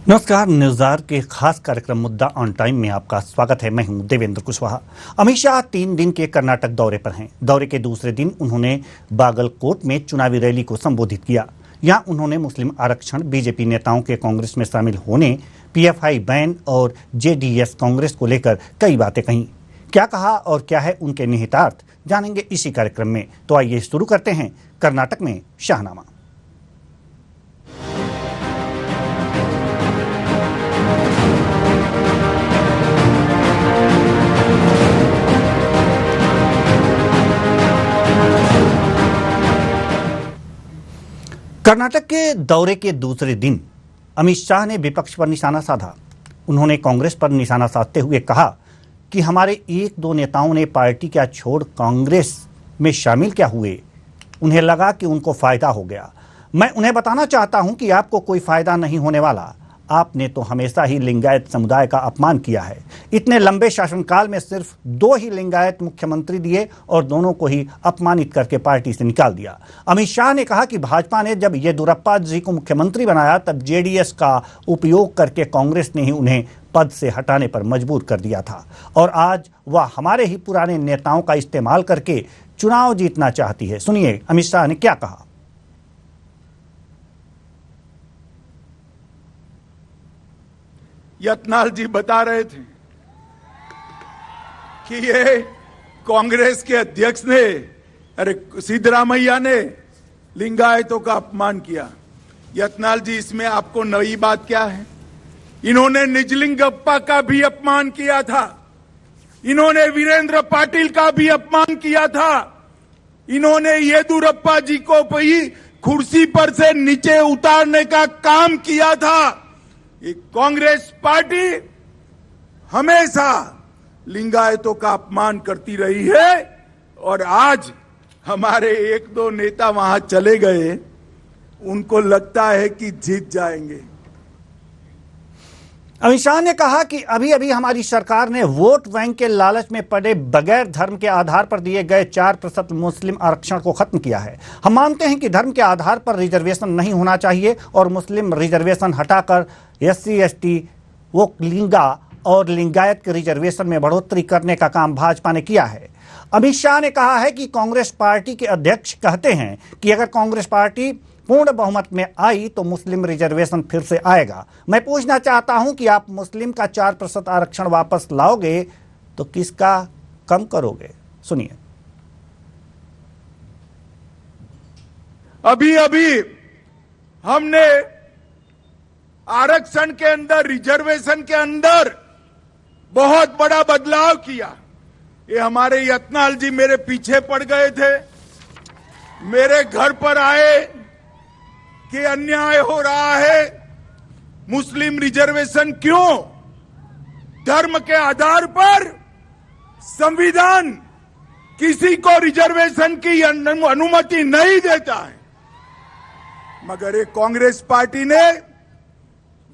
नमस्कार। न्यूज़ार के खास कार्यक्रम मुद्दा ऑन टाइम में आपका स्वागत है। मैं हूं देवेंद्र कुशवाहा। अमित शाह 3 दिन के कर्नाटक दौरे पर हैं। दौरे के दूसरे दिन उन्होंने बागलकोट में चुनावी रैली को संबोधित किया। यहां उन्होंने मुस्लिम आरक्षण, बीजेपी नेताओं के कांग्रेस में शामिल होने, पीएफआई बैन और जेडीएस कांग्रेस को लेकर कई बातें कहीं। क्या कहा और क्या है उनके निहितार्थ, जानेंगे इसी कार्यक्रम में। तो आइए शुरू करते हैं कर्नाटक में शाहनामा। कर्नाटक के दौरे के दूसरे दिन अमित शाह ने विपक्ष पर निशाना साधा। उन्होंने कांग्रेस पर निशाना साधते हुए कहा कि हमारे 1-2 नेताओं ने पार्टी क्या छोड़ कांग्रेस में शामिल क्या हुए, उन्हें लगा कि उनको फायदा हो गया। मैं उन्हें बताना चाहता हूं कि आपको कोई फायदा नहीं होने वाला। आपने तो हमेशा ही लिंगायत समुदाय का अपमान किया है। इतने लंबे शासनकाल में सिर्फ 2 ही लिंगायत मुख्यमंत्री दिए और दोनों को ही अपमानित करके पार्टी से निकाल दिया। अमित शाह ने कहा कि भाजपा ने जब येदियुरप्पा जी को मुख्यमंत्री बनाया तब जेडीएस का उपयोग करके कांग्रेस ने ही उन्हें पद से हटाने पर मजबूर कर दिया था और आज वह हमारे ही पुराने नेताओं का इस्तेमाल करके चुनाव जीतना चाहती है। सुनिए अमित शाह ने क्या कहा। यत्नाल जी बता रहे थे कि ये कांग्रेस के अध्यक्ष ने, अरे सिद्धरामैया ने लिंगायतों का अपमान किया। यत्नाल जी, इसमें आपको नई बात क्या है? इन्होंने निजलिंगप्पा का भी अपमान किया था, इन्होंने वीरेंद्र पाटिल का भी अपमान किया था, इन्होंने येदियुरप्पा जी को कुर्सी पर से नीचे उतारने का काम किया था। कांग्रेस पार्टी हमेशा लिंगायतों का अपमान करती रही है और आज हमारे 1-2 नेता वहां चले गए, उनको लगता है कि जीत जाएंगे। अमित शाह ने कहा कि अभी अभी हमारी सरकार ने वोट बैंक के लालच में पड़े बगैर धर्म के आधार पर दिए गए 4% मुस्लिम आरक्षण को खत्म किया है। हम मानते हैं कि धर्म के आधार पर रिजर्वेशन नहीं होना चाहिए और मुस्लिम रिजर्वेशन हटाकर SC ST वो लिंगा और लिंगायत के रिजर्वेशन में बढ़ोतरी करने का काम भाजपा ने किया है। अमित शाह ने कहा है कि कांग्रेस पार्टी के अध्यक्ष कहते हैं कि अगर कांग्रेस पार्टी पूर्ण बहुमत में आई तो मुस्लिम रिजर्वेशन फिर से आएगा। मैं पूछना चाहता हूं कि आप मुस्लिम का 4% आरक्षण वापस लाओगे तो किसका कम करोगे? सुनिए। अभी अभी हमने आरक्षण के अंदर, रिजर्वेशन के अंदर बहुत बड़ा बदलाव किया। ये हमारे यत्नाल जी मेरे पीछे पड़ गए थे, मेरे घर पर आए कि अन्याय हो रहा है, मुस्लिम रिजर्वेशन क्यों? धर्म के आधार पर संविधान किसी को रिजर्वेशन की अनुमति नहीं देता है, मगर ये कांग्रेस पार्टी ने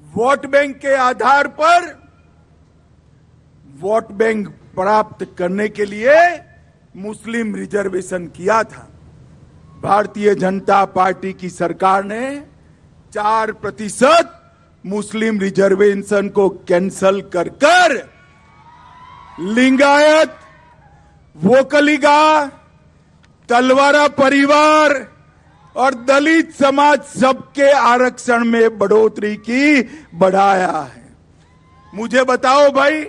वोट बैंक के आधार पर वोट बैंक प्राप्त करने के लिए मुस्लिम रिजर्वेशन किया था। भारतीय जनता पार्टी की सरकार ने 4% मुस्लिम रिजर्वेशन को कैंसल कर लिंगायत, वोकलिगा, तलवारा परिवार और दलित समाज सबके आरक्षण में बढ़ोतरी की, बढ़ाया है। मुझे बताओ भाई,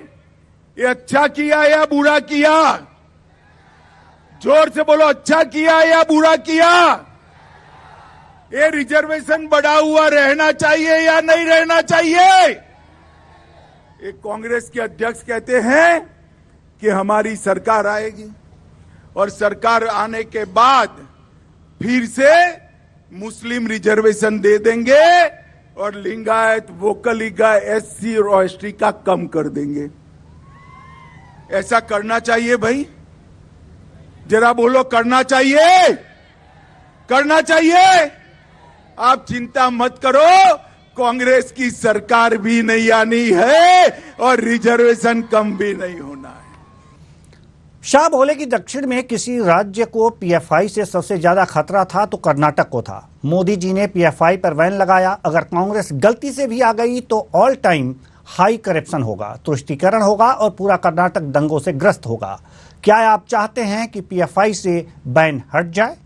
ये अच्छा किया या बुरा किया? जोर से बोलो, अच्छा किया या बुरा किया? ये रिजर्वेशन बढ़ा हुआ रहना चाहिए या नहीं रहना चाहिए? एक कांग्रेस के अध्यक्ष कहते हैं कि हमारी सरकार आएगी और सरकार आने के बाद फिर से मुस्लिम रिजर्वेशन दे देंगे और लिंगायत, वोकलिगा, SC और ST का कम कर देंगे। ऐसा करना चाहिए भाई? जरा बोलो, करना चाहिए? करना चाहिए? आप चिंता मत करो, कांग्रेस की सरकार भी नहीं आनी है और रिजर्वेशन कम भी नहीं होना है। शाह बोले कि दक्षिण में किसी राज्य को पीएफआई से सबसे ज्यादा खतरा था तो कर्नाटक को था। मोदी जी ने पीएफआई पर बैन लगाया। अगर कांग्रेस गलती से भी आ गई तो ऑल टाइम हाई करप्शन होगा, तुष्टीकरण होगा और पूरा कर्नाटक दंगों से ग्रस्त होगा। क्या आप चाहते हैं कि पीएफआई से बैन हट जाए?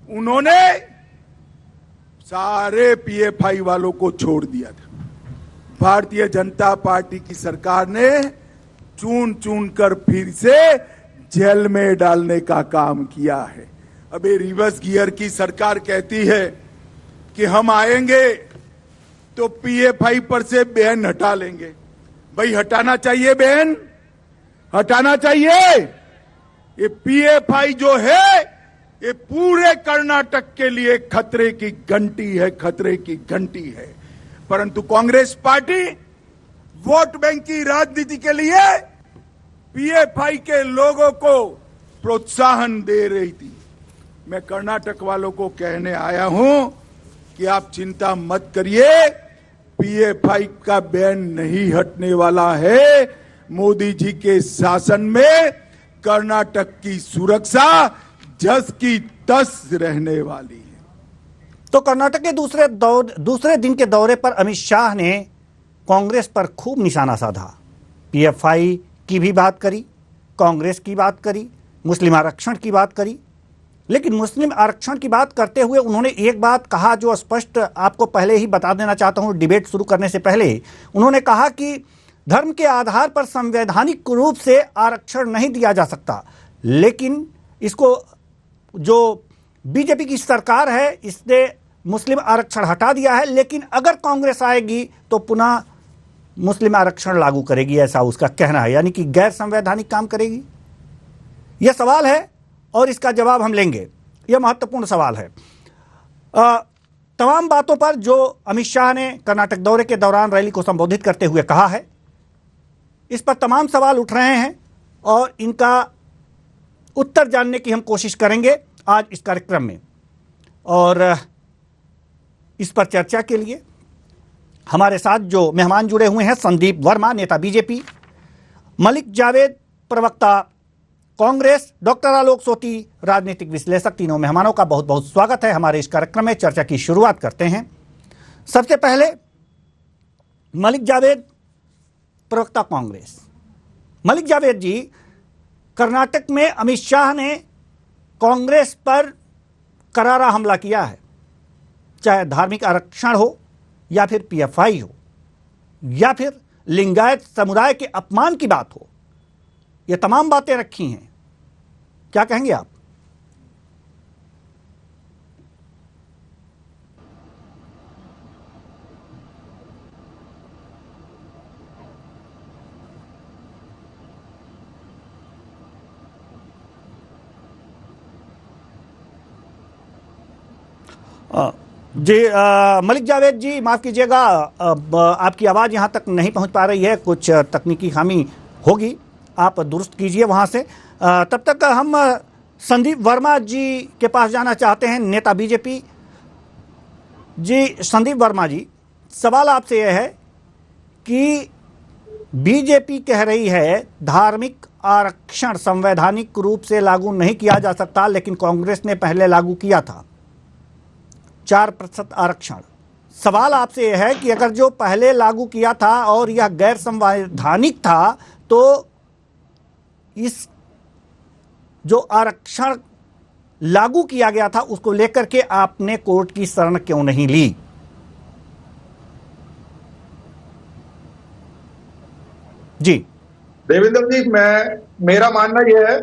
उन्होंने सारे पीएफआई वालों को छोड़ दिया था। भारतीय जनता पार्टी की सरकार ने चुन चुन कर फिर से जेल में डालने का काम किया है। अब ये रिवर्स गियर की सरकार कहती है कि हम आएंगे तो पीएफआई पर से बैन हटा लेंगे। भाई हटाना चाहिए बैन, हटाना चाहिए। ये पीएफआई जो है ये पूरे कर्नाटक के लिए खतरे की घंटी है, खतरे की घंटी है। परंतु कांग्रेस पार्टी वोट बैंक की राजनीति के लिए पीएफआई के लोगों को प्रोत्साहन दे रही थी। मैं कर्नाटक वालों को कहने आया हूं कि आप चिंता मत करिए, पीएफआई का बैन नहीं हटने वाला है। मोदी जी के शासन में कर्नाटक की सुरक्षा जस की तस रहने वाली है। तो कर्नाटक के दूसरे दिन के दौरे पर अमित शाह ने कांग्रेस पर खूब निशाना साधा। पीएफआई की भी बात करी, कांग्रेस की बात करी, मुस्लिम आरक्षण की बात करी। लेकिन मुस्लिम आरक्षण की बात करते हुए उन्होंने एक बात कहा जो स्पष्ट आपको पहले ही बता देना चाहता हूं, डिबेट शुरू करने से पहले। उन्होंने कहा कि धर्म के आधार पर संवैधानिक रूप से आरक्षण नहीं दिया जा सकता, लेकिन इसको जो बीजेपी की सरकार है इसने मुस्लिम आरक्षण हटा दिया है, लेकिन अगर कांग्रेस आएगी तो पुनः मुस्लिम आरक्षण लागू करेगी, ऐसा उसका कहना है। यानी कि गैर संवैधानिक काम करेगी। यह सवाल है और इसका जवाब हम लेंगे। यह महत्वपूर्ण सवाल है। तमाम बातों पर जो अमित शाह ने कर्नाटक दौरे के दौरान रैली को संबोधित करते हुए कहा है, इस पर तमाम सवाल उठ रहे हैं और इनका उत्तर जानने की हम कोशिश करेंगे आज इस कार्यक्रम में। और इस पर चर्चा के लिए हमारे साथ जो मेहमान जुड़े हुए हैं, संदीप वर्मा नेता बीजेपी, मलिक जावेद प्रवक्ता कांग्रेस, डॉक्टर आलोक सोती राजनीतिक विश्लेषक, तीनों मेहमानों का बहुत बहुत स्वागत है हमारे इस कार्यक्रम में। चर्चा की शुरुआत करते हैं। सबसे पहले मलिक जावेद प्रवक्ता कांग्रेस। मलिक जावेद जी, कर्नाटक में अमित शाह ने कांग्रेस पर करारा हमला किया है, चाहे धार्मिक आरक्षण हो या फिर पीएफआई हो या फिर लिंगायत समुदाय के अपमान की बात हो, ये तमाम बातें रखी हैं। क्या कहेंगे आप? जी मलिक जावेद जी, माफ़ कीजिएगा, आपकी आवाज़ यहाँ तक नहीं पहुँच पा रही है, कुछ तकनीकी खामी होगी, आप दुरुस्त कीजिए वहाँ से। तब तक हम संदीप वर्मा जी के पास जाना चाहते हैं, नेता बीजेपी। जी संदीप वर्मा जी, सवाल आपसे यह है कि बीजेपी कह रही है धार्मिक आरक्षण संवैधानिक रूप से लागू नहीं किया जा सकता, लेकिन कांग्रेस ने पहले लागू किया था 4% आरक्षण। सवाल आपसे यह है कि अगर जो पहले लागू किया था और यह गैर संवैधानिक था, तो इस जो आरक्षण लागू किया गया था उसको लेकर के आपने कोर्ट की शरण क्यों नहीं ली? जी देवेंद्र जी, मेरा मानना यह है,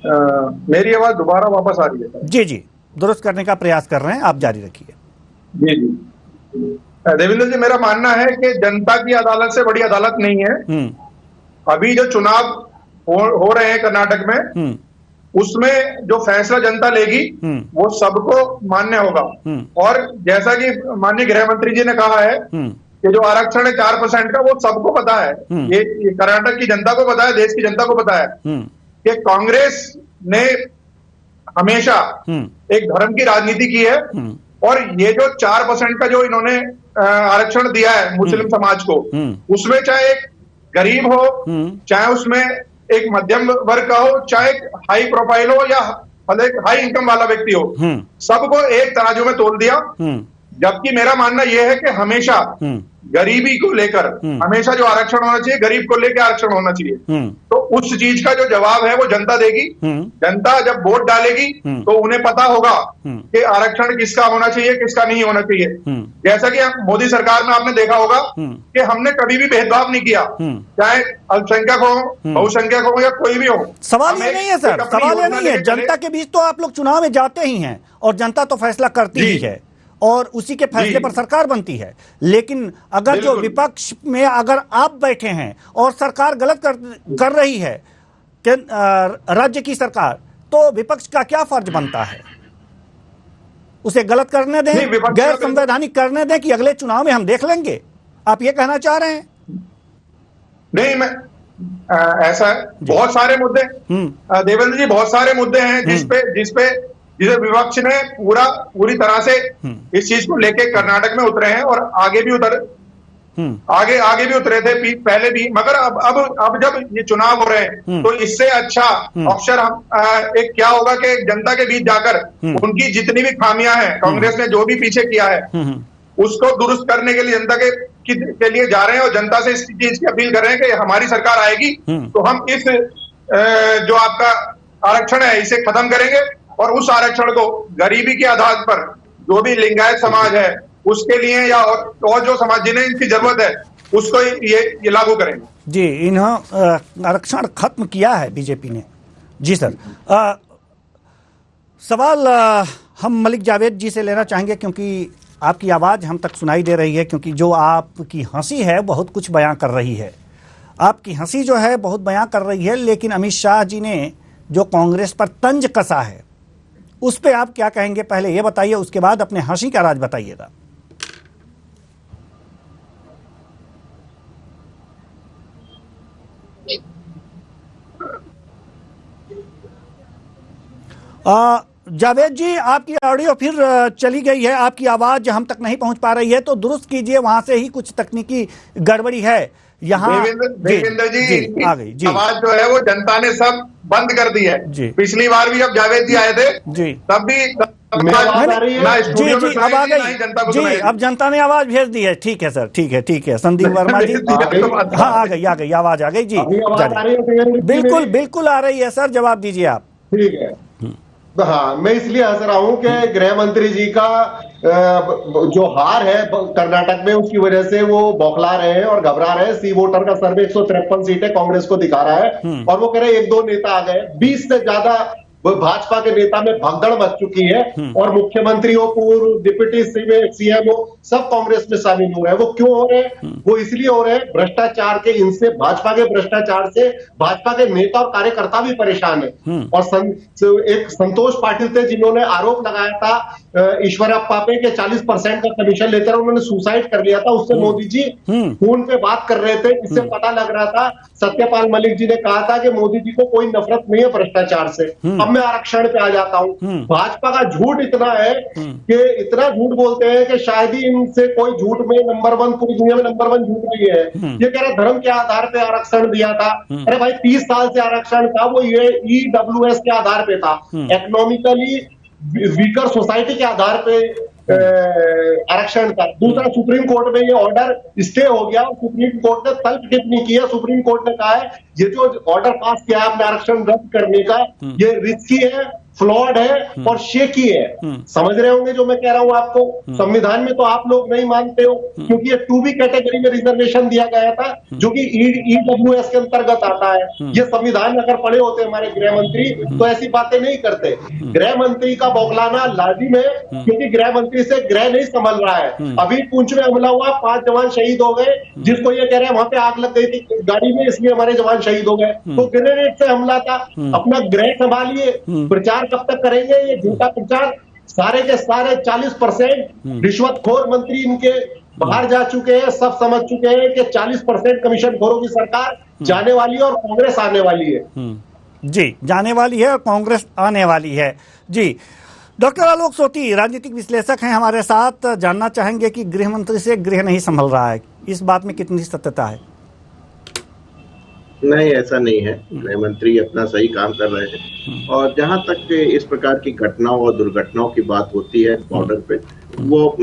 मेरी आवाज दोबारा वापस आ रही है? जी जी, दुरुस्त करने का प्रयास कर रहे हैं, आप जारी रखिए। जी जी देवेंद्र जी, मेरा मानना है कि जनता की अदालत से बड़ी अदालत नहीं है। अभी जो चुनाव हो रहे हैं कर्नाटक में, उसमें जो फैसला जनता लेगी वो सबको मान्य होगा। और जैसा कि माननीय गृह मंत्री जी ने कहा है कि जो आरक्षण है 4% का, वो सबको पता है। ये कर्नाटक की जनता को पता है, देश की जनता को पता है कि कांग्रेस ने हमेशा एक धर्म की राजनीति की है। और ये जो 4% का जो इन्होंने आरक्षण दिया है मुस्लिम समाज को, उसमें चाहे एक गरीब हो, चाहे उसमें एक मध्यम वर्ग का हो, चाहे हाई प्रोफाइल हो या हाई इनकम वाला व्यक्ति हो, सबको एक तराजू में तोल दिया। जबकि मेरा मानना यह है कि हमेशा गरीबी को लेकर हमेशा जो आरक्षण होना चाहिए, गरीब को लेकर आरक्षण होना चाहिए। तो उस चीज का जो जवाब है वो जनता देगी। जनता जब वोट डालेगी तो उन्हें पता होगा कि आरक्षण किसका होना चाहिए, किसका नहीं होना चाहिए। जैसा कि मोदी सरकार में आपने देखा होगा कि हमने कभी भी भेदभाव नहीं किया, चाहे अल्पसंख्यक हो, बहुसंख्यक हो या कोई भी हो। सवाल ये नहीं है सर, सवाल ये नहीं है। जनता के बीच तो आप लोग चुनाव में जाते ही हैं और जनता तो फैसला करती ही है और उसी के फैसले पर सरकार बनती है। लेकिन अगर जो विपक्ष में अगर आप बैठे हैं और सरकार गलत कर रही है राज्य की सरकार, तो विपक्ष का क्या फर्ज बनता है? उसे गलत करने दें, गैर संवैधानिक करने दें कि अगले चुनाव में हम देख लेंगे? आप ये कहना चाह रहे हैं? नहीं, मैं ऐसा बहुत सारे मुद्दे देवेंद्र जी, बहुत सारे मुद्दे हैं जिसपे विपक्ष ने पूरी तरह से इस चीज को लेके कर्नाटक में उतरे हैं और आगे भी उतरे थे पहले भी। मगर अब जब ये चुनाव हो रहे हैं तो इससे अच्छा ऑप्शन एक क्या होगा कि जनता के बीच जाकर उनकी जितनी भी खामियां हैं, कांग्रेस ने जो भी पीछे किया है उसको दुरुस्त करने के लिए जनता के लिए जा रहे हैं और जनता से इस चीज की अपील कर रहे हैं कि हमारी सरकार आएगी तो हम इस जो आपका आरक्षण है इसे खत्म करेंगे और उस आरक्षण को गरीबी के आधार पर जो भी लिंगायत समाज है उसके लिए या और जो समाज जिन्हें इनकी जरूरत है उसको ये लागू करेंगे। जी, इन्होंने आरक्षण खत्म किया है बीजेपी ने। जी सर, सवाल हम मलिक जावेद जी से लेना चाहेंगे क्योंकि आपकी आवाज़ हम तक सुनाई दे रही है, क्योंकि जो आपकी हंसी है बहुत कुछ बयां कर रही है। आपकी हंसी जो है बहुत बयां कर रही है, लेकिन अमित शाह जी ने जो कांग्रेस पर तंज कसा है उस पे आप क्या कहेंगे? पहले ये बताइए, उसके बाद अपने हंसी का राज बताइएगा। जावेद जी, आपकी ऑडियो फिर चली गई है, आपकी आवाज हम तक नहीं पहुंच पा रही है, तो दुरुस्त कीजिए, वहां से ही कुछ तकनीकी गड़बड़ी है यहाँ। देवेंद्र जी आ गई जी। आवाज जो है वो जनता ने सब बंद कर दी है जी। पिछली बार भी जब जावेद जी आए थे जी तब भी जी अब आ गई जी, अब जनता ने आवाज भेज दी है। ठीक है सर, ठीक है संदीप वर्मा जी। हाँ, आ गई आवाज आ गई जी। बिल्कुल आ रही है सर, जवाब दीजिए आप। ठीक है। हाँ, मैं इसलिए हंस रहा हूं कि गृह मंत्री जी का जो हार है कर्नाटक में उसकी वजह से वो बौखला रहे हैं और घबरा रहे हैं। सी वोटर का सर्वे 153 सीटें कांग्रेस को दिखा रहा है और वो कह रहे हैं 1-2 नेता आ गए। 20 से ज्यादा भाजपा के नेता में भगदड़ मच चुकी है और मुख्यमंत्री हो, पूर्व डिप्टी सीएम हो, सब कांग्रेस में शामिल हो रहे हैं। वो क्यों हो रहे हैं? वो इसलिए हो रहे हैं भ्रष्टाचार के, इनसे भाजपा के भ्रष्टाचार से भाजपा के नेता और कार्यकर्ता भी परेशान है। और एक संतोष पाटिल थे जिन्होंने आरोप लगाया था ईश्वरप्पा पे कि 40% का कमीशन लेकर उन्होंने सुसाइड कर लिया था। उससे मोदी जी फोन पे बात कर रहे थे, इससे पता लग रहा था। सत्यपाल मलिक जी ने कहा था कि मोदी जी को कोई नफरत नहीं है भ्रष्टाचार से। मैं आरक्षण पे आ जाता हूं। भाजपा का झूठ इतना है कि इतना झूठ बोलते हैं कि शायद ही इनसे कोई झूठ में नंबर 1, पूरी दुनिया में नंबर 1 झूठ नहीं है। ये कह रहे धर्म के आधार पे आरक्षण दिया था। अरे भाई 30 साल से आरक्षण था, वो ये EWS के आधार पे था, इकोनॉमिकली वीकर सोसाइटी के आधार पे आरक्षण का। दूसरा, सुप्रीम कोर्ट में ये ऑर्डर स्टे हो गया, सुप्रीम कोर्ट ने तल्ख टिप्पणी की है। सुप्रीम कोर्ट ने कहा है ये जो ऑर्डर पास किया है आपने आरक्षण रद्द करने का, ये रिस्की है, फ्लॉड है और शेकी है। समझ रहे होंगे जो मैं कह रहा हूं आपको। संविधान में तो आप लोग नहीं मानते हो क्योंकि ये 2B कैटेगरी में रिजर्वेशन दिया गया था जो कि EWS के अंतर्गत आता है। ये संविधान अगर पढ़े होते हमारे गृह मंत्री तो ऐसी बातें नहीं करते। गृह मंत्री का बौखलाना लाजिम है क्योंकि गृह मंत्री से गृह नहीं संभल रहा है। अभी पुंछ में हमला हुआ, 5 जवान शहीद हो गए, जिसको ये कह रहे हैं वहां पे आग लग गई थी गाड़ी में इसलिए हमारे जवान शहीद हो गए, तो ग्रेनेड से हमला था। अपना गृह संभालिए। प्रचार कब तक करेंगे ये झूठा प्रचार? सारे के सारे 40% रिश्वतखोर मंत्री इनके बाहर जा चुके हैं। सब समझ चुके हैं कि 40% कमीशन खोरों की सरकार जाने वाली है और कांग्रेस आने वाली है। जी, जाने वाली है और कांग्रेस आने वाली है। जी, डॉक्टर आलोक सोती राजनीतिक विश्लेषक हैं हमारे साथ। जानना चाहेंगे कि गृह मंत्री से गृह नहीं संभल रहा है, इस बात में कितनी सत्यता है? नहीं, ऐसा नहीं है। गृह मंत्री अपना सही काम कर रहे हैं और जहां तक इस प्रकार की घटनाओं और दुर्घटनाओं की बात होती है बॉर्डर पे, वो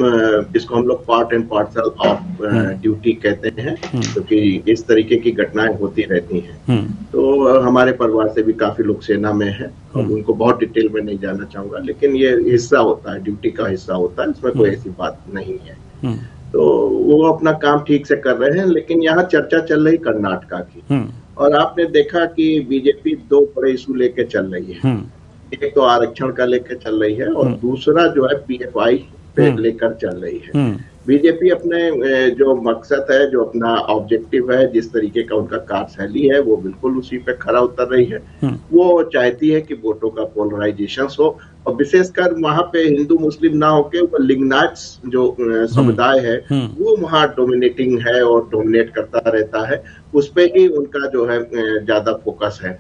जिसको हम लोग part and parcel of duty कहते हैं, क्योंकि इस तरीके की घटनाएं होती रहती हैं। तो हमारे परिवार से भी काफी लोग सेना में हैं और उनको बहुत डिटेल में नहीं जानना चाहूंगा, लेकिन ये हिस्सा होता है, ड्यूटी का हिस्सा होता है, इसमें कोई ऐसी बात नहीं है। तो वो अपना काम ठीक से कर रहे हैं। लेकिन यहाँ चर्चा चल रही कर्नाटका की, और आपने देखा कि बीजेपी दो बड़े इशू लेके चल रही है। एक तो आरक्षण का लेकर चल रही है और दूसरा जो है पीएफआई पे लेकर चल रही है। बीजेपी अपने जो मकसद है, जो अपना ऑब्जेक्टिव है, जिस तरीके का उनका कार्यशैली है, वो बिल्कुल उसी पे खरा उतर रही है। वो चाहती है कि वोटों का पोलराइजेशन हो और विशेषकर वहां पे हिंदू मुस्लिम ना होके वो लिंगायत जो समुदाय है वो वहां डोमिनेटिंग है और डोमिनेट करता रहता है। उस पे ही उनका जो है ज्यादा फोकस है।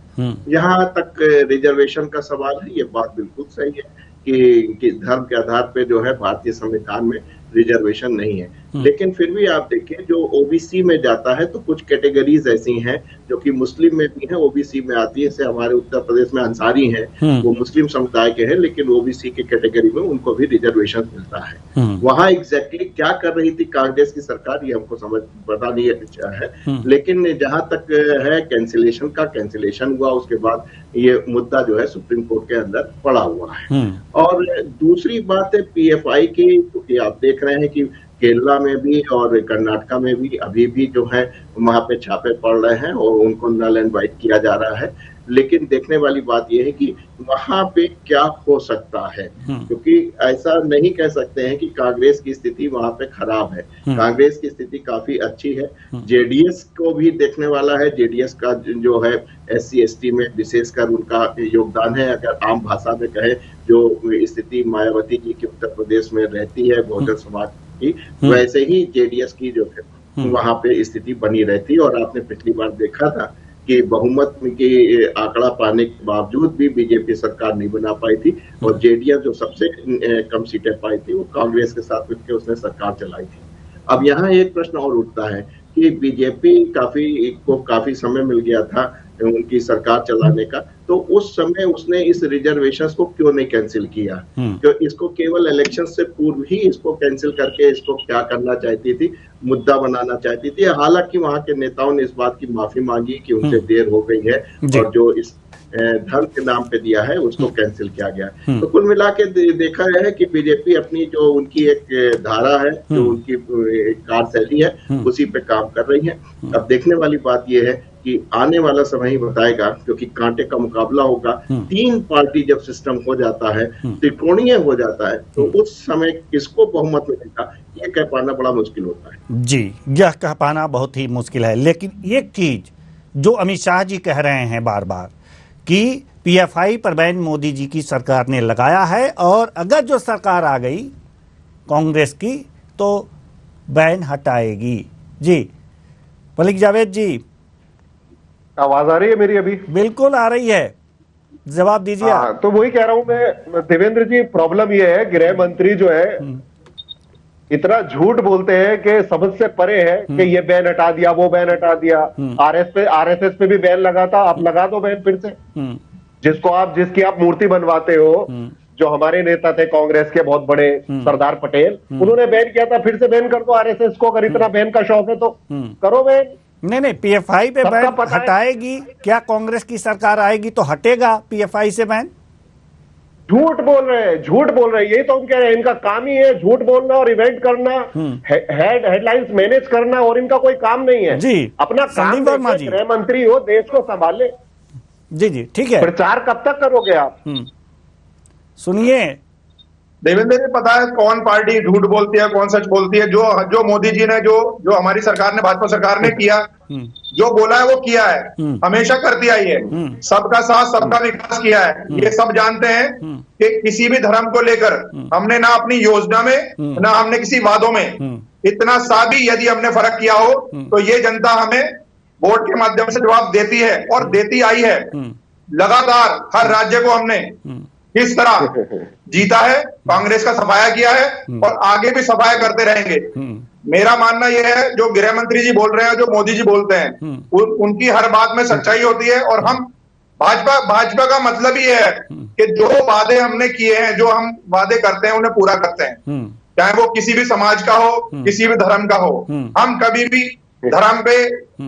यहाँ तक रिजर्वेशन का सवाल है, ये बात बिल्कुल सही है कि धर्म के आधार पे जो है भारतीय संविधान में रिजर्वेशन नहीं है। लेकिन फिर भी आप देखिए, जो ओबीसी में जाता है तो कुछ कैटेगरीज ऐसी हैं जो कि मुस्लिम में भी हैं, ओबीसी में आती है। जैसे हमारे उत्तर प्रदेश में अंसारी हैं, वो मुस्लिम समुदाय के हैं, लेकिन ओबीसी की कैटेगरी में उनको भी रिजर्वेशन मिलता है। वहां एग्जैक्टली क्या कर रही थी कांग्रेस की सरकार, ये हमको समझ पता नहीं है। लेकिन जहां तक है कैंसिलेशन का, कैंसिलेशन हुआ, उसके बाद ये मुद्दा जो है सुप्रीम कोर्ट के अंदर पड़ा हुआ है। और दूसरी बात है पीएफआई की, क्योंकि आप देख रहे हैं कि केरला में भी और कर्नाटका में भी अभी भी जो है वहां पे छापे पड़ रहे हैं और उनको नल एंड वाइट किया जा रहा है। लेकिन देखने वाली बात यह है कि वहां पे क्या हो सकता है, क्योंकि ऐसा नहीं कह सकते हैं कि कांग्रेस की स्थिति वहां पे खराब है। कांग्रेस की स्थिति काफी अच्छी है। जेडीएस को भी देखने वाला है। जेडीएस का जो है एससी एसटी में विशेषकर उनका योगदान है। अगर आम भाषा में कहे, जो स्थिति मायावती जी की उत्तर प्रदेश में रहती है बहुजन समाज की, वैसे ही जेडीएस की जो है वहां पे स्थिति बनी रहती। और आपने पिछली बार देखा था कि बहुमत की आंकड़ा पाने के बावजूद भी बीजेपी सरकार नहीं बना पाई थी और जेडीएस जो सबसे कम सीटें पाई थी वो कांग्रेस के साथ मिलकर उसने सरकार चलाई थी। अब यहाँ एक प्रश्न और उठता है कि बीजेपी काफी समय मिल गया था उनकी सरकार चलाने का, तो उस समय उसने इस रिजर्वेशन को क्यों नहीं कैंसिल किया? क्यों इसको केवल इलेक्शन से पूर्व ही इसको कैंसिल करके इसको क्या करना चाहती थी, मुद्दा बनाना चाहती थी। हालांकि वहां के नेताओं ने इस बात की माफी मांगी कि उनसे देर हो गई है और जो इस धर्म के नाम पे दिया है उसको कैंसिल किया गया। तो कुल मिला के देखा है कि बीजेपी अपनी जो उनकी एक धारा है, जो उनकी कार्यशैली है, उसी पे काम कर रही है। अब देखने वाली बात यह है कि आने वाला समय ही बताएगा, क्योंकि कांटे का मुकाबला होगा। 3 पार्टी जब सिस्टम हो जाता है, त्रिकोणीय हो जाता है, तो उस समय किसको बहुमत मिलेगा ये कह पाना बड़ा मुश्किल होता है। जी, यह कह पाना बहुत ही मुश्किल है। लेकिन एक चीज जो अमित शाह जी कह रहे हैं बार बार कि पीएफआई पर बैन मोदी जी की सरकार ने लगाया है और अगर जो सरकार आ गई कांग्रेस की तो बैन हटाएगी। जी मलिक जावेद जी, आवाज आ रही है मेरी? अभी बिल्कुल आ रही है, जवाब दीजिए। तो वही कह रहा हूं मैं देवेंद्र जी, प्रॉब्लम यह है गृह मंत्री जो है इतना झूठ बोलते हैं कि समझ से परे है कि ये बैन हटा दिया, वो बैन हटा दिया। आरएसएस पे भी बैन लगा था, आप लगा दो बैन फिर से। जिसकी आप मूर्ति बनवाते हो, जो हमारे नेता थे कांग्रेस के बहुत बड़े सरदार पटेल, उन्होंने बैन किया था, फिर से बैन कर दो आरएसएस को। अगर इतना बैन का शौक है तो करो बैन। नहीं, पीएफआई पे बैन हटाएगी क्या? कांग्रेस की सरकार आएगी तो हटेगा पीएफआई से बैन? झूठ बोल रहे हैं। यही तो हम कह रहे हैं, इनका काम ही है झूठ बोलना और इवेंट करना, हेडलाइंस मैनेज करना, और इनका कोई काम नहीं है। जी, अपना काम गृह मंत्री हो, देश को संभाले। जी ठीक है। प्रचार कब तक करोगे आप? सुनिए देवेंद्र जी, पता है कौन पार्टी झूठ बोलती है, कौन सच बोलती है? जो मोदी जी ने जो हमारी सरकार ने, भाजपा सरकार ने किया, जो बोला है वो किया है, हमेशा करती आई है। सबका साथ सबका विकास किया है, ये सब जानते हैं कि किसी भी धर्म को लेकर हमने ना अपनी योजना में, ना हमने किसी वादों में इतना सा भी यदि हमने फर्क किया हो तो ये जनता हमें वोट के माध्यम से जवाब देती है और देती आई है। लगातार हर राज्य को हमने किस तरह जीता है, कांग्रेस का सफाया किया है और आगे भी सफाया करते रहेंगे। मेरा मानना यह है, जो गृह मंत्री जी बोल रहे हैं, जो मोदी जी बोलते हैं, उनकी हर बात में सच्चाई होती है। और हम भाजपा का मतलब ही है कि जो वादे हमने किए हैं, जो हम वादे करते हैं, उन्हें पूरा करते हैं, चाहे वो किसी भी समाज का हो, किसी भी धर्म का हो। हम कभी भी धर्म पे,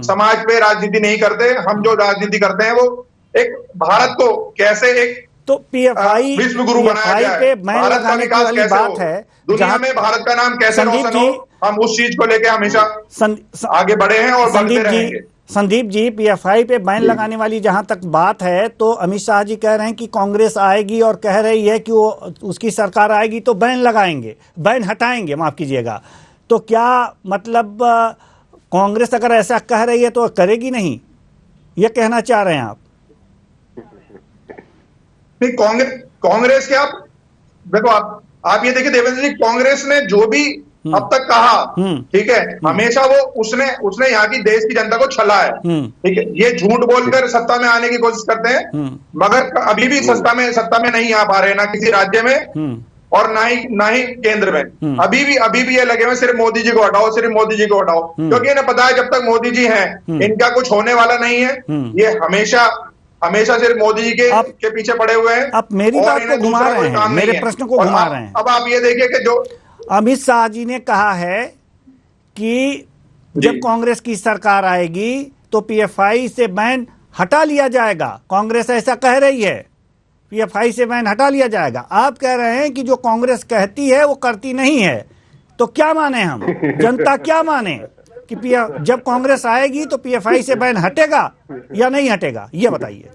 समाज पे राजनीति नहीं करते। हम जो राजनीति करते हैं वो एक भारत को कैसे एक तो पीएफआई विश्व गुरु बनाया जाए, पे बैन भारत का लगाने की विकास वाली कैसे बात हो, है, दुनिया में भारत का नाम कैसे रोशन हो, हम उस चीज को लेके हमेशा आगे बढ़े हैं और बढ़ते रहेंगे। संदीप जी, पीएफआई पे बैन लगाने वाली जहां तक बात है, तो अमित शाह जी कह रहे हैं कि कांग्रेस आएगी और कह रही है कि वो उसकी सरकार आएगी तो बैन लगाएंगे, बैन हटाएंगे, माफ कीजिएगा। तो क्या मतलब कांग्रेस अगर ऐसा कह रही है तो करेगी नहीं, ये कहना चाह रहे हैं आप? नहीं, कांग्रेस के आप देखो, आप ये देखिए देवेंद्र जी, कांग्रेस ने जो भी अब तक कहा, ठीक है, हमेशा वो उसने यहाँ की देश की जनता को छला है, ठीक है। ये झूठ बोलकर सत्ता में आने की कोशिश करते हैं, मगर अभी भी सत्ता में नहीं आ पा रहे, ना किसी राज्य में और ना ही केंद्र में। अभी भी ये लगे हुए सिर्फ मोदी जी को हटाओ, सिर्फ मोदी जी को हटाओ, क्योंकि इन्हें पता है जब तक मोदी जी हैं इनका कुछ होने वाला नहीं है। ये हमेशा सिर्फ मोदी जी के पीछे पड़े हुए हैं। अब मेरी बात को घुमा रहे हैं, मेरे प्रश्न को घुमा रहे हैं। अब आप ये देखिए कि जो अमित शाह जी ने कहा है कि जब कांग्रेस की सरकार आएगी तो पीएफआई से बैन हटा लिया जाएगा। कांग्रेस ऐसा कह रही है, पीएफआई से बैन हटा लिया जाएगा। आप कह रहे हैं कि जो कांग्रेस कहती है वो करती नहीं है। तो क्या माने हम, जनता क्या माने कि जब कांग्रेस आएगी तो पीएफआई से बैन हटेगा या नहीं हटेगा, ये बताइए।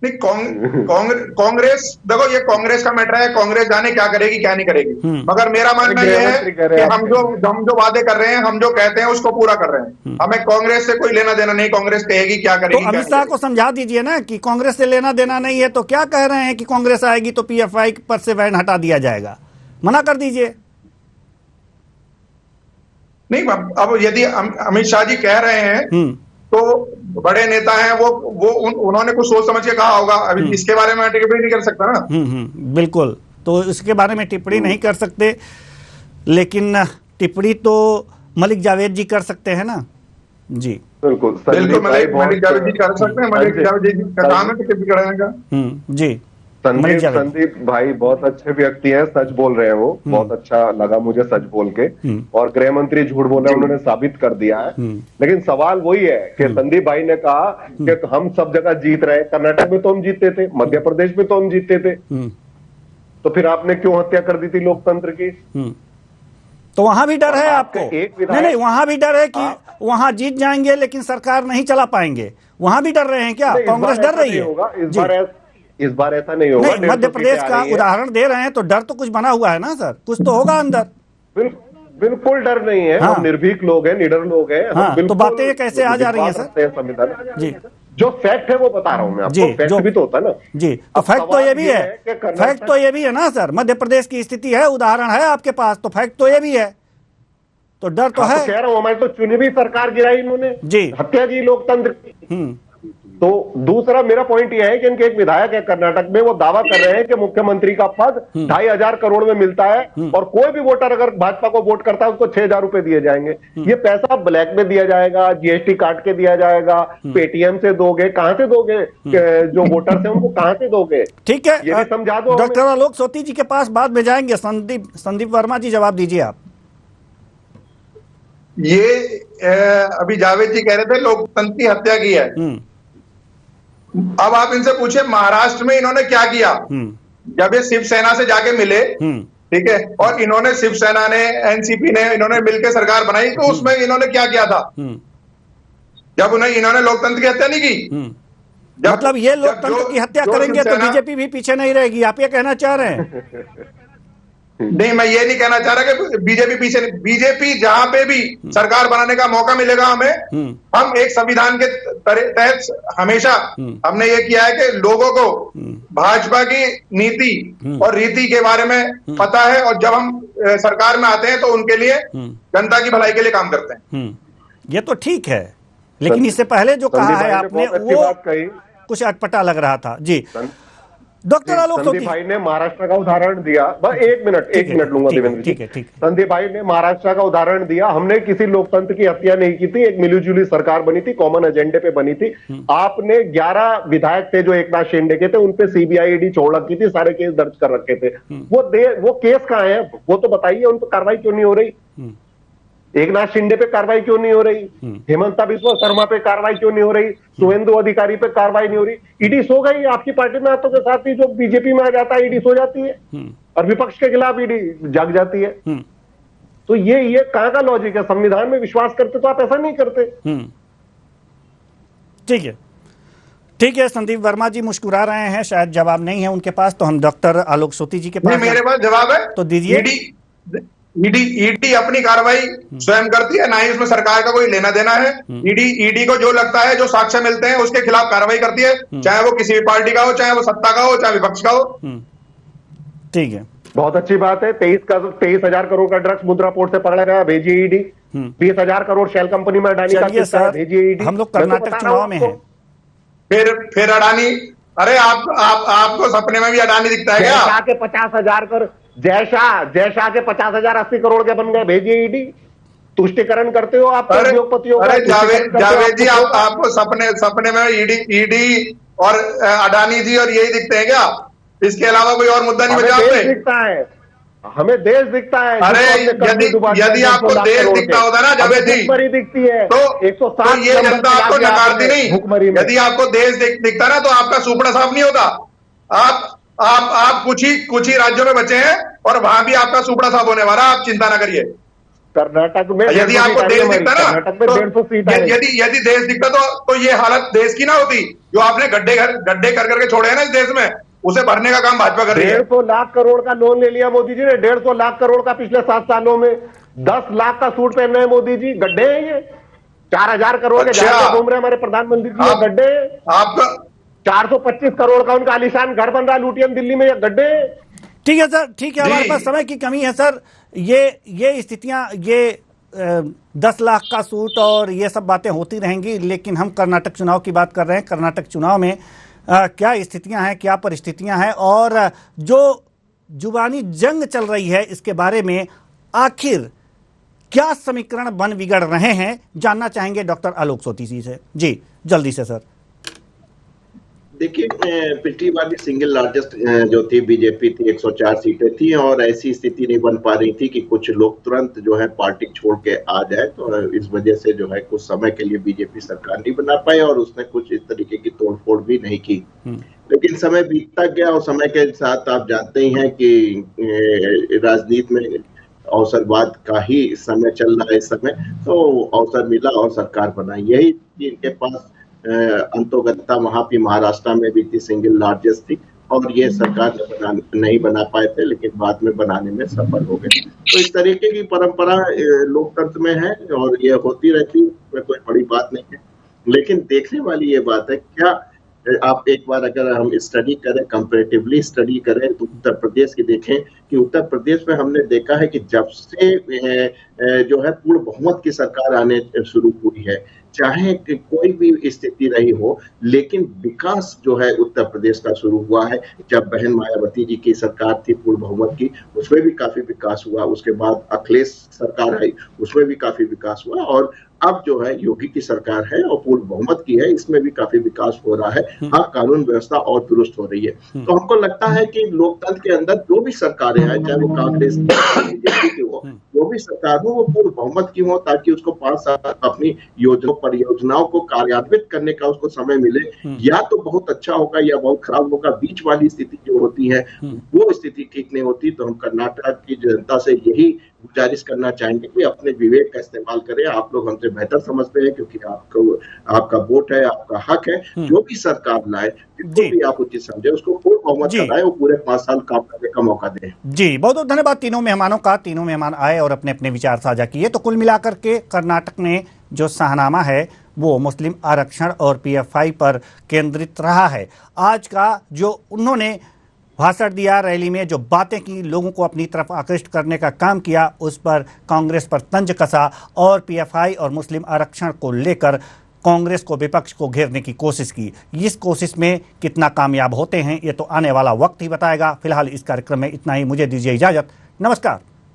नहीं, कांग्रेस देखो, ये कांग्रेस का मैटर है, कांग्रेस जाने क्या करेगी क्या नहीं करेगी, मगर मेरा मानना यह है कि हम जो वादे कर रहे हैं, हम जो कहते हैं उसको पूरा कर रहे हैं। हमें कांग्रेस से कोई लेना देना नहीं, कांग्रेस कहेगी क्या करेगी। तो अमित शाह को समझा दीजिए ना कि कांग्रेस से लेना देना नहीं है, तो क्या कह रहे हैं कि कांग्रेस आएगी तो पीएफआई पर से बैन हटा दिया जाएगा, मना कर दीजिए। नहीं, अब यदि अमित शाह जी कह रहे हैं तो बड़े नेता हैं, उन्होंने कुछ सोच समझ के कहा होगा। अभी इसके बारे में टिप्पणी नहीं कर सकता ना। बिल्कुल, तो इसके बारे में टिप्पणी नहीं कर सकते, लेकिन टिप्पणी तो मलिक जावेद जी कर सकते हैं ना। जी बिल्कुल मलिक जावेद जी कर सकते हैं। मलिक जावेद जी का काम है टिप्पणी करने का। जी, संदीप भाई बहुत अच्छे व्यक्ति हैं, सच बोल रहे हैं वो, बहुत अच्छा लगा मुझे सच बोल के। और गृह मंत्री झूठ बोल रहे हैं, उन्होंने साबित कर दिया है। लेकिन सवाल वही है कि संदीप भाई ने कहा कि हम सब जगह जीत रहे, कर्नाटक में तो हम जीते थे, मध्य प्रदेश में तो हम जीते थे, तो फिर आपने क्यों हत्या कर दी थी लोकतंत्र की? तो वहां भी डर है आपको? नहीं, वहां भी डर है कि वहां जीत जाएंगे लेकिन सरकार नहीं चला पाएंगे, वहां भी डर रहे हैं क्या? कांग्रेस डर रही है? इस बार ऐसा नहीं होगा। नहीं, मध्य प्रदेश का उदाहरण दे रहे हैं तो डर तो कुछ बना हुआ है ना सर, कुछ तो होगा अंदर। बिल्कुल डर नहीं है। हम निर्भीक लोग हैं, निडर लोग हैं। तो बातें कैसे आ जा रही हैं सर? संविधान जी, जो फैक्ट है वो बता रहा हूं मैं आपको। फैक्ट भी तो होता है ना। जी, तो फैक्ट तो ये भी है, फैक्ट तो ये भी है ना सर, मध्य प्रदेश की स्थिति है, उदाहरण है आपके पास, तो फैक्ट तो ये भी है, तो डर तो है। कह रहा हूं, हमारी तो चुनी हुई सरकार गिराई इन्होंने, जी, हत्या की लोकतंत्र की। तो दूसरा मेरा पॉइंट यह है कि इनके एक विधायक है कर्नाटक में, वो दावा कर रहे हैं कि मुख्यमंत्री का पद 2,500 करोड़ में मिलता है और कोई भी वोटर अगर भाजपा को वोट करता है उसको 6,000 रुपए दिए जाएंगे। ये पैसा ब्लैक में दिया जाएगा, जीएसटी काट के दिया जाएगा, पेटीएम से दोगे, कहां से दोगे? जो वोटर्स हैं उनको कहां से दोगे? ठीक है, ये भी समझा दो। डॉक्टर आलोक सोती जी के पास बाद में जाएंगे। संदीप वर्मा जी जवाब दीजिए आप। ये अभी जावेद जी कह रहे थे लोकतंत्र की हत्या की है। अब आप इनसे पूछे महाराष्ट्र में इन्होंने क्या किया। जब ये शिवसेना से जाके मिले, ठीक है, और इन्होंने शिवसेना ने, एनसीपी ने, इन्होंने मिलकर सरकार बनाई, तो उसमें इन्होंने क्या किया था? जब इन्होंने लोकतंत्र की हत्या नहीं की। मतलब ये लोकतंत्र की हत्या करेंगे तो बीजेपी भी पीछे नहीं रहेगी, आप ये कहना चाह रहे हैं? नहीं, मैं ये नहीं कहना चाह रहा कि बीजेपी पीछे नहीं। बीजेपी जहां पे भी सरकार बनाने का मौका मिलेगा हमें, हम एक संविधान के तहत हमेशा हमने ये किया है कि लोगों को भाजपा की नीति और रीति के बारे में पता है, और जब हम सरकार में आते हैं तो उनके लिए, जनता की भलाई के लिए काम करते हैं। ये तो ठीक है, लेकिन इससे पहले जो कहा है आपने वो कुछ अटपटा लग रहा था। जी डॉक्टर आलोक संदीप सोती। भाई ने महाराष्ट्र का उदाहरण दिया, बस एक मिनट लूंगा देवेंद्र जी। ठीक है। संदीप भाई ने महाराष्ट्र का उदाहरण दिया। हमने किसी लोकतंत्र की हत्या नहीं की थी, एक मिलीजुली सरकार बनी थी, कॉमन एजेंडे पे बनी थी। आपने 11 विधायक थे जो एकनाथ शिंदे के थे, उनपे सीबीआई ईडी छोड़ रखी थी, सारे केस दर्ज कर रखे थे। वो केस कहां है, वो तो बताइए, उन पर कार्रवाई क्यों नहीं हो रही? एकनाथ शिंदे पे कार्रवाई क्यों नहीं हो रही? हेमंता बिस्वा शर्मा पे कार्रवाई क्यों नहीं हो रही? शुभेंदु अधिकारी पे कार्रवाई नहीं हो रही? ईडी सो गई। आपकी पार्टी में हाथों के साथ ही जो बीजेपी में आ जाता है ईडी सो जाती है, और विपक्ष के खिलाफ ईडी जाग जाती है। तो ये कहां का लॉजिक है? संविधान में विश्वास करते तो आप ऐसा नहीं करते। ठीक है। संदीप वर्मा जी मुस्कुरा रहे हैं, शायद जवाब नहीं है उनके पास, तो हम डॉक्टर आलोक सोती जी के पास। मेरे पास जवाब है, तो दीजिए। ईडी अपनी कार्रवाई स्वयं करती है, ना ही उसमें सरकार का कोई लेना देना है। ईडी को जो लगता है, जो साक्ष्य मिलते हैं, उसके खिलाफ कार्रवाई करती है, चाहे वो किसी भी पार्टी का हो, चाहे वो सत्ता का हो, चाहे विपक्ष का हो। ठीक है, बहुत अच्छी बात है। 23,000 करोड़ का ड्रग्स मुद्रा पोर्ट से पकड़ा गया, भेजिए ईडी। 20,000 करोड़ शेल कंपनी में अडानी का किस्सा, भेजिए ईडी। हम लोग कर्नाटक चुनाव में हैं। फिर अडानी, अरे आपको सपने में भी अडानी दिखता है क्या? जयशाह के 50,000 करोड़, जयशाह के 50,000 80 करोड़ के बन गए, भेजिए ईडी। तुष्टिकरण करते हो आप उद्योगपतियों का? अरे जावेद जी, आपको सपने में ईडी और अडानी जी और यही दिखते हैं क्या? इसके अलावा कोई और मुद्दा नहीं बचा आपने? दिखता है, हमें देश दिखता है। अरे यदि आपको देश दिखता होता ना जावेद जी, दिखती है तो ये जनता आपको नकारती नहीं। यदि आपको देश दिखता ना, तो आपका सुपड़ा साफ नहीं होता। आप कुछ ही राज्यों में बचे हैं, और वहां भी आपका सुपड़ा साफ होने वाला, आप चिंता ना करिए। कर्नाटक में यदि आपको देश दिखता ना, कर्नाटक में 150 सीट है। यदि देश दिखता तो ये हालत देश की ना होती। जो आपने गड्ढे कर करके छोड़े हैं ना इस देश में, उसे भरने का काम भाजपा कर रही है। 150 लाख करोड़ का लोन ले लिया मोदी जी ने, 150 लाख करोड़ का पिछले 7 सालों में। 10 लाख का सूट पहन रहे हैं मोदी जी, गड्ढे हैं ये। 4,000 करोड़ के जहाज घूम रहे हैं हमारे प्रधानमंत्री जी, ये गड्ढे हैं। आपका 425 करोड़ का उनका आलीशान घर बन रहा है लुटियम दिल्ली में, ये गड्ढे हैं। ठीक है सर, ठीक है, हमारे पास समय की कमी है सर। ये स्थितियां, ये 10 लाख का सूट और ये सब बातें होती रहेंगी, लेकिन हम कर्नाटक चुनाव की बात कर रहे हैं। कर्नाटक चुनाव में क्या स्थितियां हैं, क्या परिस्थितियां हैं, और जो जुबानी जंग चल रही है, इसके बारे में आखिर क्या समीकरण बन बिगड़ रहे हैं, जानना चाहेंगे डॉक्टर आलोक सोती जी से। जी जल्दी से सर। देखिए, पिछली बार भी सिंगल लार्जेस्ट जो थी बीजेपी थी, 104 सीटें थी, और ऐसी स्थिति नहीं बन पा रही थी कि कुछ लोग तुरंत जो है पार्टी छोड़ के आ जाए। तो इस वजह से जो है कुछ समय के लिए बीजेपी सरकार नहीं बना पाई, और उसने कुछ इस तरीके की तोड़फोड़ भी नहीं की। लेकिन समय बीतता गया, और समय के साथ आप जानते ही हैं कि राजनीति में अवसरवाद का ही समय चल रहा है इस समय। तो अवसर मिला और सरकार बनाई। यही इनके पास अंतोगत्ता वहां भी महाराष्ट्र में भी थी, सिंगल लार्जेस्ट थी, और ये सरकार नहीं बना पाए थे, लेकिन बाद में बनाने में सफल हो गए। तो इस तरीके की परंपरा लोकतंत्र में है, और ये होती रहती है, इसमें कोई बड़ी बात नहीं है। लेकिन देखने वाली ये बात है, क्या आप एक बार अगर हम स्टडी करें, कंपैरेटिवली स्टडी करें, तो उत्तर प्रदेश की देखें कि उत्तर प्रदेश में हमने देखा है कि जब से जो है पूर्ण बहुमत की सरकार आने शुरू हुई है, चाहे कोई भी स्थिति रही हो, लेकिन विकास जो है उत्तर प्रदेश का शुरू हुआ है। जब बहन मायावती जी की सरकार थी पूर्ण बहुमत की, उसमें भी काफी विकास हुआ। उसके बाद अखिलेश सरकार आई, उसमें भी काफी विकास हुआ, और अब जो है योगी की सरकार है और पूर्ण बहुमत की है, इसमें भी काफी विकास हो रहा है। हाँ, कानून व्यवस्था और दुरुस्त हो रही है। तो हमको लगता है कि लोकतंत्र के अंदर जो भी सरकारें हैं, चाहे वो कांग्रेस बीजेपी की हो, जो भी सरकार हो, वो पूर्ण बहुमत की हो, ताकि उसको 5 साल अपनी परियोजनाओं को कार्यान्वित करने का उसको समय मिले। या तो बहुत अच्छा होगा या बहुत खराब होगा। बीच वाली स्थिति जो होती है, वो स्थिति ठीक नहीं होती। तो हम कर्नाटक की जनता से यही गुजारिश करना चाहेंगे कि अपने विवेक का इस्तेमाल करें। आप लोग हमसे बेहतर समझते हैं, क्योंकि आपका वोट है, आपका हक है। जो भी सरकार लाए, जिसको भी आप उचित समझे, उसको पूर्ण बहुमत कराए और पूरे 5 साल काम करने का मौका दें। जी, बहुत बहुत धन्यवाद तीनों मेहमानों का। तीनों मेहमान आए और अपने अपने विचार साझा किए। तो कुल मिलाकर के कर्नाटक में जो शाहनामा है, वो मुस्लिम आरक्षण और PFI पर केंद्रित रहा है। आज का जो उन्होंने भाषण दिया, रैली में जो बातें की, लोगों को अपनी तरफ आकृष्ट करने का काम किया, उस पर कांग्रेस पर तंज कसा, और PFI और मुस्लिम आरक्षण को लेकर कांग्रेस को, विपक्ष को घेरने की कोशिश की। इस कोशिश में कितना कामयाब होते हैं ये तो आने वाला वक्त ही बताएगा। फिलहाल इस कार्यक्रम में इतना ही। मुझे दीजिए इजाजत। नमस्कार।